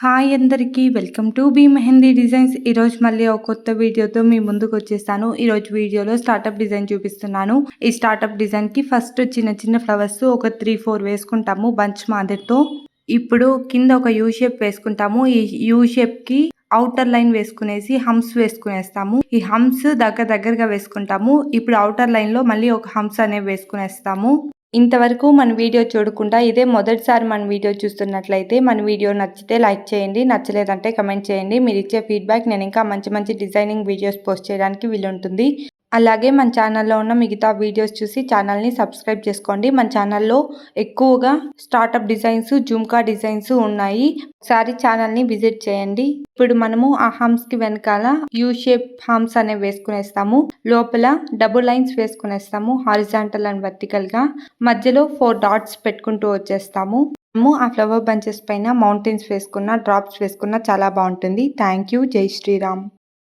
Hi అందరికీ welcome to B Mehndi designs. ఈరోజు మళ్ళీ ఒక కొత్త వీడియోతో మీ ముందుకు వచ్చేస్తాను. ఈరోజు వీడియోలో స్టార్టప్ డిజైన్ చూపిస్తున్నాను. ఈ స్టార్టప్ డిజైన్కి ఫస్ట్ చిన్న చిన్న ఫ్లవర్స్ ఒక 3-4 వేసుకుంటాము బంచ్ మాదిరితో. ఇప్పుడు కింద ఒక యూ షేప్ వేసుకుంటాము. ఈ యూ షేప్కి అవుటర్ లైన్ వేసుకునేసి హంప్స్ వేసుకునేస్తాము. ఈ హంప్స్ దగ్గరగా వేసుకుంటాము. ఇప్పుడు అవుటర్ లైన్లో మళ్ళీ ఒక హంప్స్ అనేవి వేసుకునేస్తాము. ఇంతవరకు మన వీడియో చూడకుండా ఇదే మొదటిసారి మన వీడియో చూస్తున్నట్లయితే మన వీడియో నచ్చితే లైక్ చేయండి, నచ్చలేదంటే కమెంట్ చేయండి. మీరు ఇచ్చే ఫీడ్బ్యాక్ నేను ఇంకా మంచి డిజైనింగ్ వీడియోస్ పోస్ట్ చేయడానికి వీలుంటుంది. అలాగే మన ఛానల్లో ఉన్న మిగతా వీడియోస్ చూసి ఛానల్ని సబ్స్క్రైబ్ చేసుకోండి. మన ఛానల్లో ఎక్కువగా స్టార్టప్ డిజైన్స్, జుమ్కా డిజైన్స్ ఉన్నాయి. ఒకసారి ఛానల్ని విజిట్ చేయండి. ఇప్పుడు మనము ఆ హంప్స్కి వెనకాల యూ షేప్ హంప్స్ అనేవి వేసుకునేస్తాము. లోపల డబుల్ లైన్స్ వేసుకునేస్తాము హారిజాంటల్ అండ్ వర్టికల్గా. మధ్యలో 4 డాట్స్ పెట్టుకుంటూ వచ్చేస్తాము. మనము ఆ ఫ్లవర్ బంచెస్ పైన మౌంటైన్స్ వేసుకున్న, డ్రాప్స్ వేసుకున్న చాలా బాగుంటుంది. Thank you. జై శ్రీరామ్.